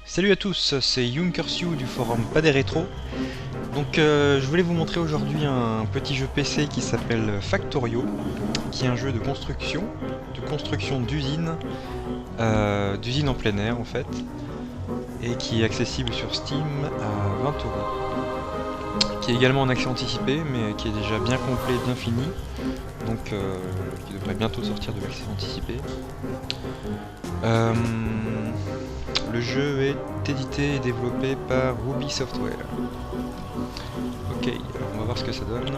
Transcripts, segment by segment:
Salut à tous, c'est Junkersiu du forum Pas des Rétros. Donc je voulais vous montrer aujourd'hui un petit jeu PC qui s'appelle Factorio, qui est un jeu de construction d'usines en plein air en fait, et qui est accessible sur Steam à 20 €, qui est également en accès anticipé, mais qui est déjà bien complet, bien fini, donc qui devrait bientôt sortir de l'accès anticipé. Euh, le jeu est édité et développé par Ruby Software. Ok, alors on va voir ce que ça donne.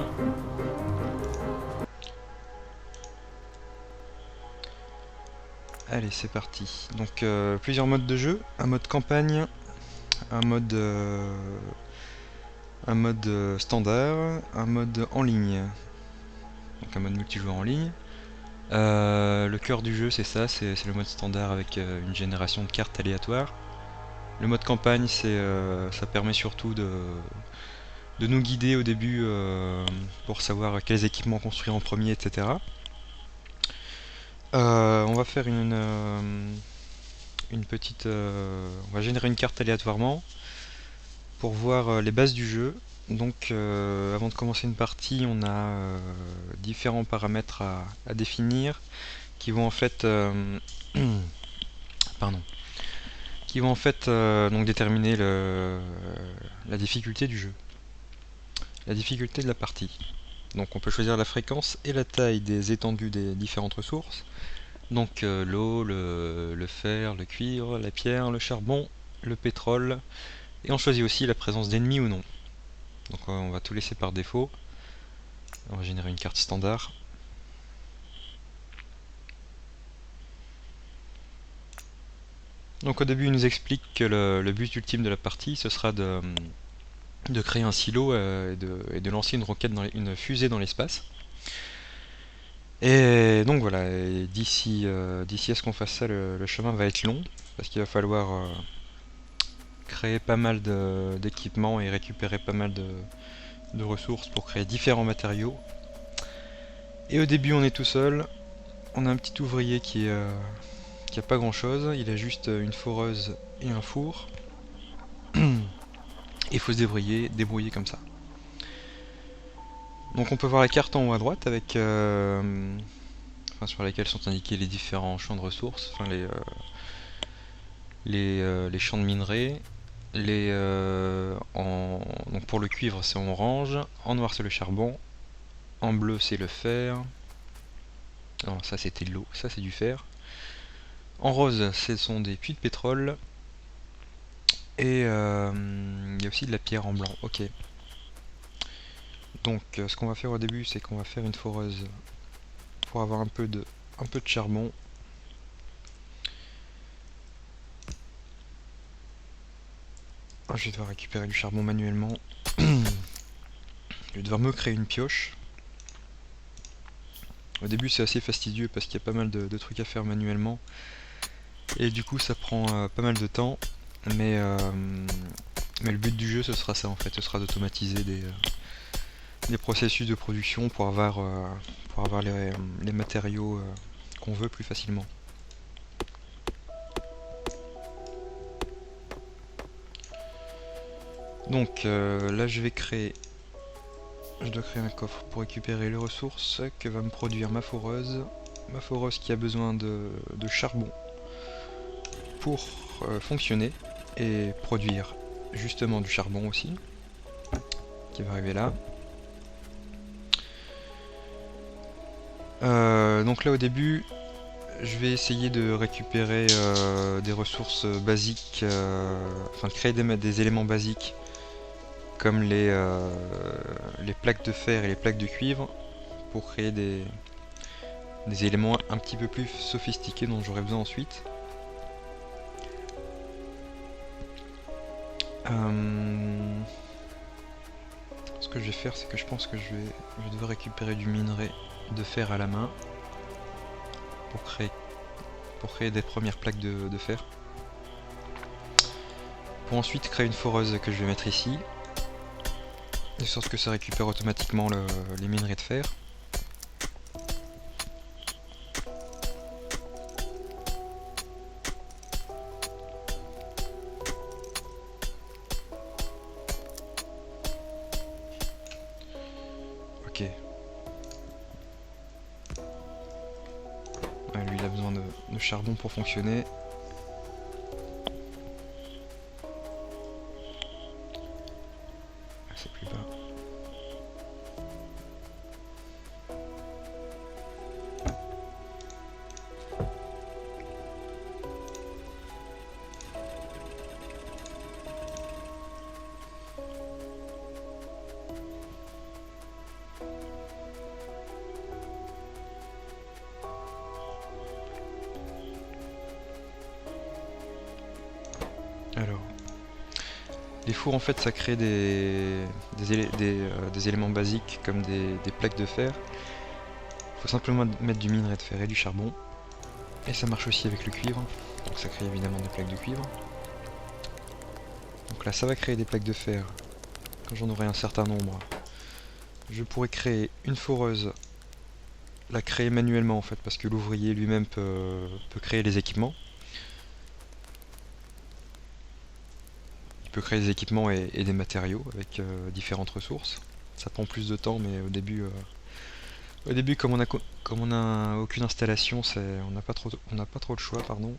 Allez, c'est parti. Donc plusieurs modes de jeu, un mode campagne, un mode, standard, un mode en ligne, donc un mode multijoueur en ligne. Le cœur du jeu, c'est ça, c'est le mode standard avec une génération de cartes aléatoires. Le mode campagne, ça permet surtout de nous guider au début pour savoir quels équipements construire en premier, etc. On va faire une petite... on va générer une carte aléatoirement pour voir les bases du jeu. Donc avant de commencer une partie, on a différents paramètres à définir qui vont en fait pardon, qui vont en fait donc déterminer la difficulté du jeu, la difficulté de la partie. Donc on peut choisir la fréquence et la taille des étendues des différentes ressources. Donc l'eau, le fer, le cuivre, la pierre, le charbon, le pétrole. Et on choisit aussi la présence d'ennemis ou non. Donc on va tout laisser par défaut. On va générer une carte standard. Donc au début il nous explique que le but ultime de la partie ce sera de créer un silo et de lancer une roquette une fusée dans l'espace. Et donc voilà, d'ici à ce qu'on fasse ça, le chemin va être long, parce qu'il va falloir créer pas mal d'équipements et récupérer pas mal de ressources pour créer différents matériaux. Et au début on est tout seul, on a un petit ouvrier qui a pas grand chose, il a juste une foreuse et un four. Et il faut se débrouiller comme ça. Donc on peut voir la carte en haut à droite avec sur laquelle sont indiqués les différents champs de ressources, les champs de minerais. Donc pour le cuivre c'est en orange, en noir c'est le charbon, en bleu c'est le fer. Non, ça c'était de l'eau, ça c'est du fer. En rose ce sont des puits de pétrole. Et il y a aussi de la pierre en blanc. Ok. Donc ce qu'on va faire au début c'est qu'on va faire une foreuse pour avoir un peu de charbon. Je vais devoir récupérer du charbon manuellement. Je vais devoir me créer une pioche. Au début c'est assez fastidieux parce qu'il y a pas mal de trucs à faire manuellement. Et du coup ça prend pas mal de temps. Mais le but du jeu ce sera ça en fait. Ce sera d'automatiser des processus de production pour avoir les matériaux qu'on veut plus facilement. Donc là je dois créer un coffre pour récupérer les ressources que va me produire ma foreuse qui a besoin de charbon pour fonctionner et produire justement du charbon aussi, qui va arriver là. Donc là au début je vais essayer de récupérer des ressources basiques, enfin de créer des éléments basiques comme les plaques de fer et les plaques de cuivre pour créer des éléments un petit peu plus sophistiqués dont j'aurai besoin ensuite. Ce que je vais faire c'est que je pense que je vais devoir récupérer du minerai de fer à la main pour créer des premières plaques de fer. Pour ensuite créer une foreuse que je vais mettre ici, de sorte que ça récupère automatiquement les minerais de fer. de charbon pour fonctionner. C'est plus bas. Alors, les fours en fait ça crée des éléments basiques comme des plaques de fer. Il faut simplement mettre du minerai de fer et du charbon. Et ça marche aussi avec le cuivre, donc ça crée évidemment des plaques de cuivre. Donc là ça va créer des plaques de fer quand j'en aurai un certain nombre. Je pourrais créer une foreuse, la créer manuellement en fait parce que l'ouvrier lui-même peut créer les équipements. Il peut créer des équipements et des matériaux avec différentes ressources. Ça prend plus de temps mais au début comme on n'a aucune installation, on n'a pas trop de choix, pardon.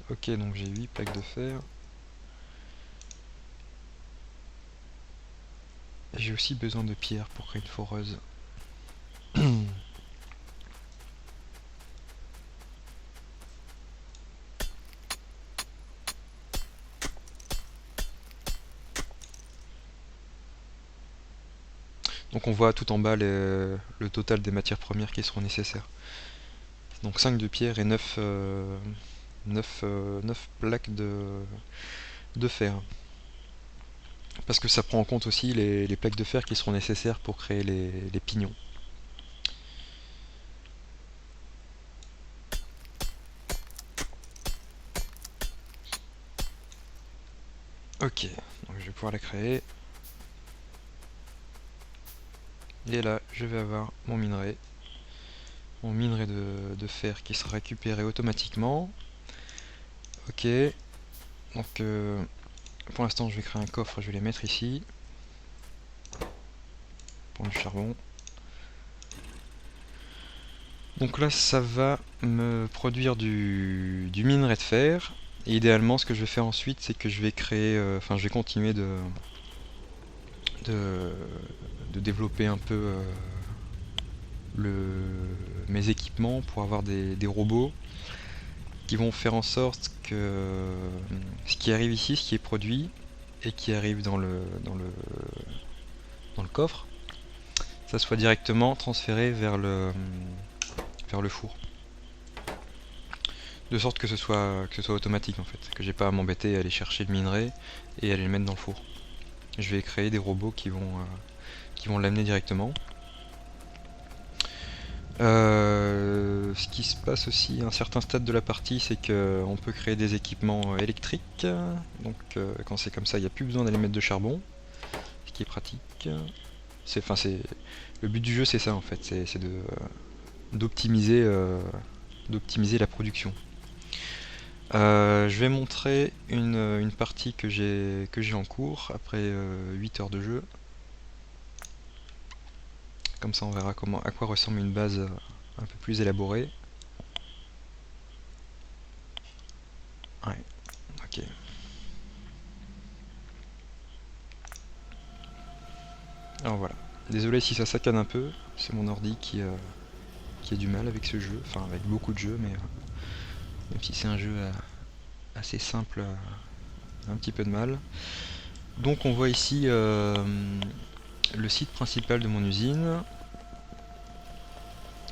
Ok, donc j'ai 8 plaques de fer. J'ai aussi besoin de pierre pour créer une foreuse. Donc on voit tout en bas le total des matières premières qui seront nécessaires. Donc 5 de pierre et 9 plaques de fer. Parce que ça prend en compte aussi les plaques de fer qui seront nécessaires pour créer les pignons. Ok, donc je vais pouvoir la créer. Et là, je vais avoir mon minerai de fer qui sera récupéré automatiquement. Ok, donc pour l'instant je vais créer un coffre, je vais les mettre ici. Pour du charbon. Donc là ça va me produire du minerai de fer. Et idéalement ce que je vais faire ensuite c'est que je vais créer, je vais continuer de développer un peu mes équipements pour avoir des robots qui vont faire en sorte que ce qui arrive ici, ce qui est produit et qui arrive dans le coffre, ça soit directement transféré vers le four. De sorte que ce soit automatique en fait, que j'ai pas à m'embêter à aller chercher le minerai et aller le mettre dans le four. Je vais créer des robots qui vont l'amener directement. Ce qui se passe aussi à un certain stade de la partie, c'est qu'on peut créer des équipements électriques. Donc quand c'est comme ça, il n'y a plus besoin d'aller mettre de charbon, ce qui est pratique. Le but du jeu, c'est ça en fait, c'est d'optimiser la production. Je vais montrer une partie que j'ai en cours après 8 heures de jeu. Comme ça on verra à quoi ressemble une base un peu plus élaborée. Ouais, ok. Alors voilà. Désolé si ça saccade un peu, c'est mon ordi qui a du mal avec ce jeu, enfin avec beaucoup de jeux, mais même si c'est un jeu assez simple, un petit peu de mal. Donc on voit ici le site principal de mon usine.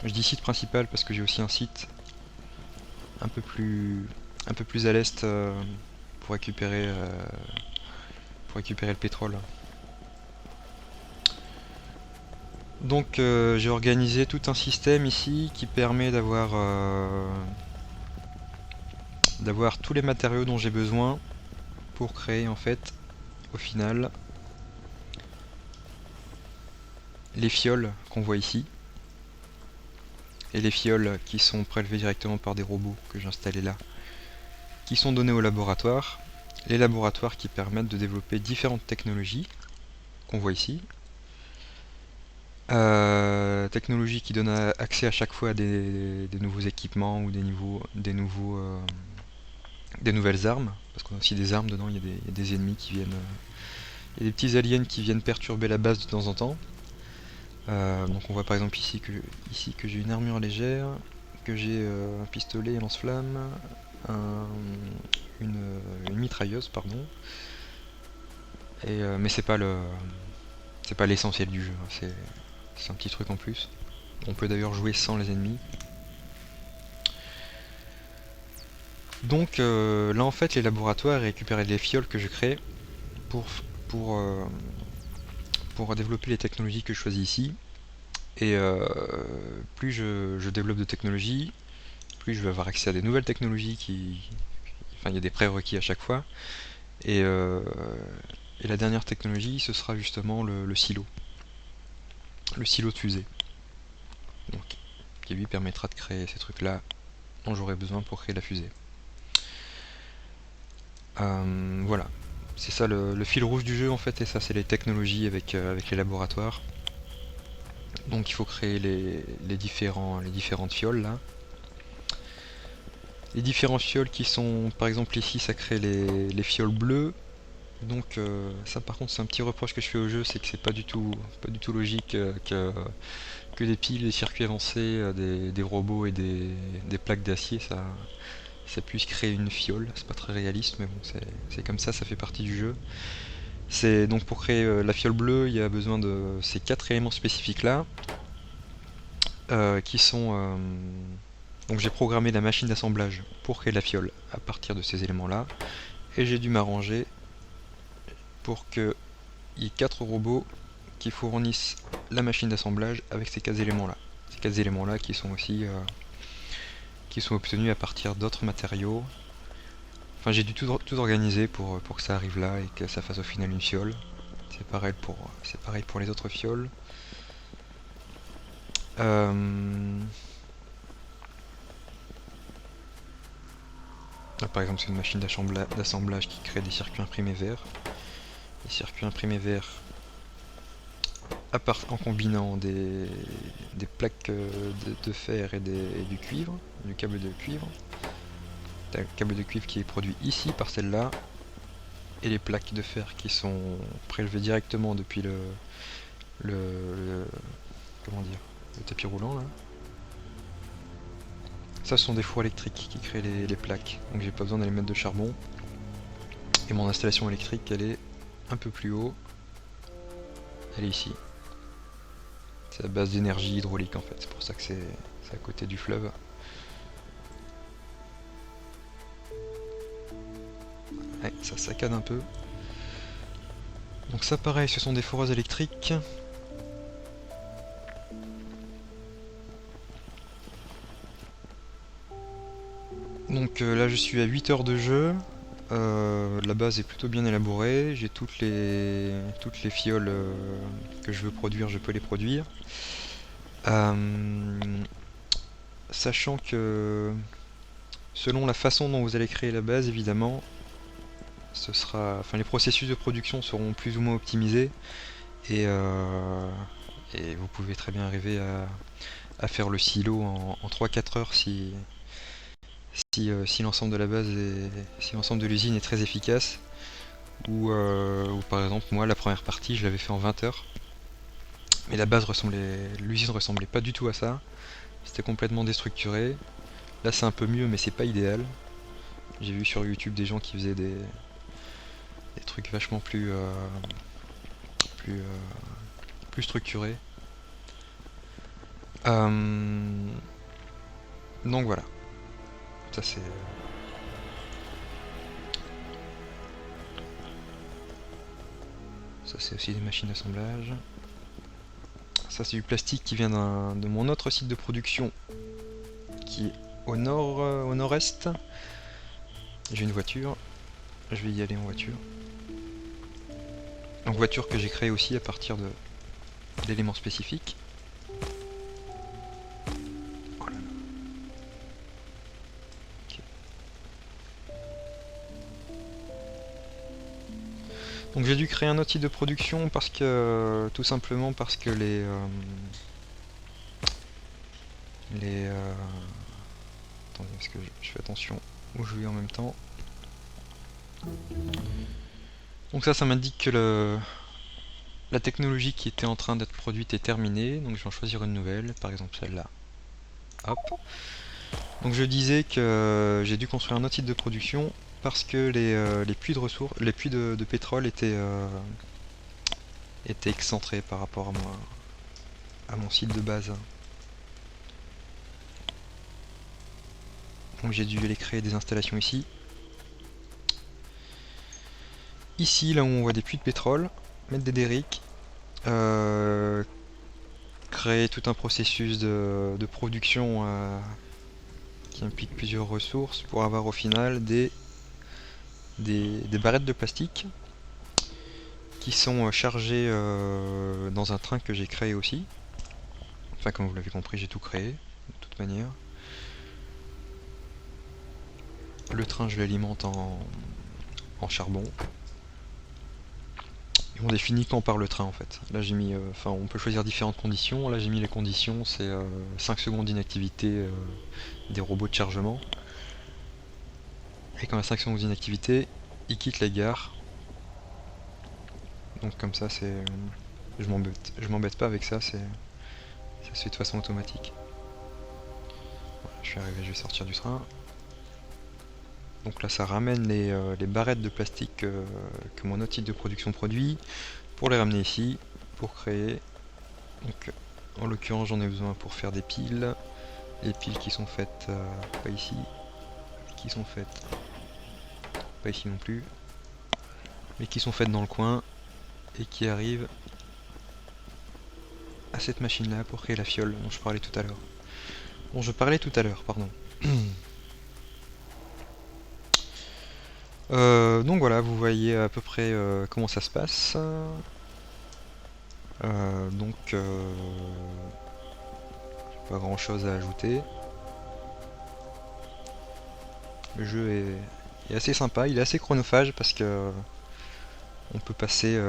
Je dis site principal parce que j'ai aussi un site un peu plus à l'est pour récupérer le pétrole. Donc j'ai organisé tout un système ici qui permet d'avoir tous les matériaux dont j'ai besoin pour créer en fait au final les fioles qu'on voit ici. Et les fioles qui sont prélevées directement par des robots que j'ai installés là, qui sont donnés au laboratoire. Les laboratoires qui permettent de développer différentes technologies qu'on voit ici. Technologie qui donne accès à chaque fois à des nouveaux équipements ou des nouvelles armes, parce qu'on a aussi des armes dedans, il y a des ennemis qui viennent, il y a des petits aliens qui viennent perturber la base de temps en temps. Donc on voit par exemple ici que j'ai une armure légère, que j'ai un pistolet, un lance-flamme, un- une, une mitrailleuse, pardon. Mais c'est pas l'essentiel du jeu, hein, c'est un petit truc en plus. On peut d'ailleurs jouer sans les ennemis. Donc là en fait les laboratoires récupèrent les fioles que je crée pour, pour, euh, pour développer les technologies que je choisis ici. Et plus je développe de technologies, plus je vais avoir accès à des nouvelles technologies Enfin il y a des prérequis à chaque fois. Et, euh, et la dernière technologie ce sera justement le silo. Le silo de fusée. Donc, qui lui permettra de créer ces trucs là dont j'aurai besoin pour créer la fusée. Voilà. C'est ça le fil rouge du jeu en fait, et ça c'est les technologies avec les laboratoires. Donc il faut créer les différentes fioles là. Les différents fioles qui sont, par exemple ici ça crée les fioles bleues. Donc ça par contre c'est un petit reproche que je fais au jeu, c'est que c'est pas du tout logique que des piles, des circuits avancés, des robots et des plaques d'acier, ça puisse créer une fiole. C'est pas très réaliste mais bon c'est comme ça fait partie du jeu. C'est donc pour créer la fiole bleue, il y a besoin de ces quatre éléments spécifiques là, qui sont donc j'ai programmé la machine d'assemblage pour créer la fiole à partir de ces éléments là, et j'ai dû m'arranger pour qu'il y ait quatre robots qui fournissent la machine d'assemblage avec ces quatre éléments là. Ces quatre éléments là qui sont aussi qui sont obtenus à partir d'autres matériaux. Enfin j'ai dû tout organiser pour que ça arrive là et que ça fasse au final une fiole. C'est pareil pour les autres fioles. Euh, Là, par exemple, c'est une machine d'assemblage qui crée des circuits imprimés verts. Les circuits imprimés verts, en combinant des plaques de fer et du cuivre, du câble de cuivre. Un câble de cuivre qui est produit ici par celle-là, et les plaques de fer qui sont prélevées directement depuis le comment dire, le tapis roulant là. Ça, ce sont des fours électriques qui créent les plaques, donc j'ai pas besoin d'aller mettre de charbon. Et mon installation électrique, elle est un peu plus haut. Elle est ici. C'est à base d'énergie hydraulique en fait, c'est pour ça que c'est à côté du fleuve. Ouais, ça saccade un peu. Donc ça pareil, ce sont des foreuses électriques. Donc là je suis à 8 heures de jeu. La base est plutôt bien élaborée, j'ai toutes les fioles que je veux produire, je peux les produire. Sachant que selon la façon dont vous allez créer la base, évidemment, les processus de production seront plus ou moins optimisés, et, vous pouvez très bien arriver à faire le silo en 3-4 heures si l'ensemble de la base si l'ensemble de l'usine est très efficace. Ou par exemple moi la première partie je l'avais fait en 20 heures, mais l'usine ressemblait pas du tout à ça. C'était complètement déstructuré. Là c'est un peu mieux mais c'est pas idéal. J'ai vu sur YouTube des gens qui faisaient des trucs vachement plus, euh, plus structurés. Euh, donc voilà, ça c'est aussi des machines d'assemblage. Ça c'est du plastique qui vient de mon autre site de production qui est au nord-est. J'ai une voiture, je vais y aller en voiture. Donc voiture que j'ai créée aussi à partir d'éléments spécifiques. Oh là là. Ok. Donc j'ai dû créer un autre site de production parce que tout simplement parce que les attendez, parce que je fais attention où je vais en même temps. Donc ça m'indique que la technologie qui était en train d'être produite est terminée, donc je vais en choisir une nouvelle, par exemple celle-là. Hop. Donc je disais que j'ai dû construire un autre site de production parce que les puits de ressources, les puits de pétrole étaient excentrés par rapport à mon site de base. Donc j'ai dû aller créer des installations ici. Ici, là où on voit des puits de pétrole, mettre des derricks, créer tout un processus de production qui implique plusieurs ressources pour avoir au final des barrettes de plastique qui sont chargées dans un train que j'ai créé aussi. Enfin, comme vous l'avez compris, j'ai tout créé, de toute manière. Le train, je l'alimente en charbon. Et on définit quand part le train en fait. Là j'ai mis, enfin on peut choisir différentes conditions. Là j'ai mis les conditions, c'est 5 secondes d'inactivité des robots de chargement. Et quand il y a 5 secondes d'inactivité, ils quittent la gare. Donc comme ça c'est, je m'embête pas avec ça, ça se fait de façon automatique. Voilà, je suis arrivé, je vais sortir du train. Donc là ça ramène les barrettes de plastique que mon autre site de production produit pour les ramener ici pour créer. Donc en l'occurrence j'en ai besoin pour faire des piles. Les piles qui sont faites pas ici, qui sont faites pas ici non plus, mais qui sont faites dans le coin et qui arrivent à cette machine là pour créer la fiole dont je parlais tout à l'heure. Pardon. Donc voilà, vous voyez à peu près comment ça se passe. Donc pas grand chose à ajouter. Le jeu est assez sympa, il est assez chronophage parce que on peut passer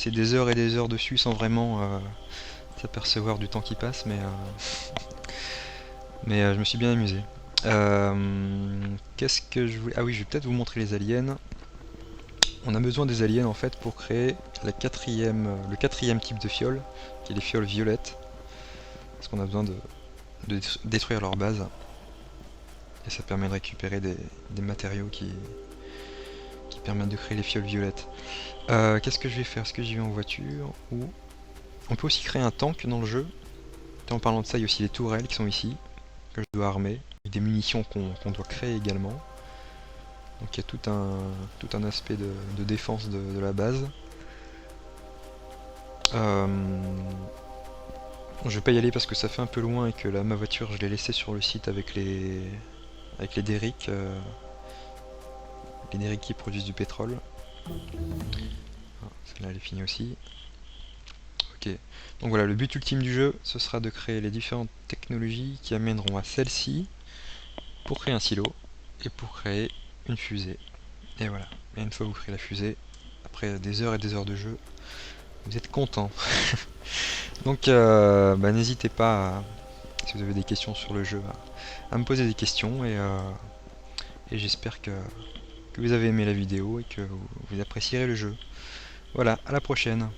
des heures et des heures dessus sans vraiment s'apercevoir du temps qui passe, mais je me suis bien amusé. Qu'est-ce que je voulais... Ah oui, je vais peut-être vous montrer les aliens. On a besoin des aliens en fait pour créer le quatrième type de fiole, qui est les fioles violettes. Parce qu'on a besoin de détruire leur base. Et ça permet de récupérer des matériaux qui permettent de créer les fioles violettes. Qu'est-ce que je vais faire? Est-ce que j'y vais en voiture ou... On peut aussi créer un tank dans le jeu. Et en parlant de ça, il y a aussi les tourelles qui sont ici, que je dois armer, et des munitions qu'on doit créer également. Donc il y a tout un aspect de défense de la base. Je vais pas y aller parce que ça fait un peu loin et que là ma voiture je l'ai laissée sur le site avec les derricks, qui produisent du pétrole. Ah, celle-là elle est finie aussi. Ok, donc voilà, le but ultime du jeu ce sera de créer les différentes technologies qui amèneront à celle-ci pour créer un silo et pour créer une fusée. Et voilà, et une fois que vous créez la fusée, après des heures et des heures de jeu, vous êtes content. Donc n'hésitez pas, si vous avez des questions sur le jeu, à me poser des questions et j'espère que vous avez aimé la vidéo et que vous apprécierez le jeu. Voilà, à la prochaine.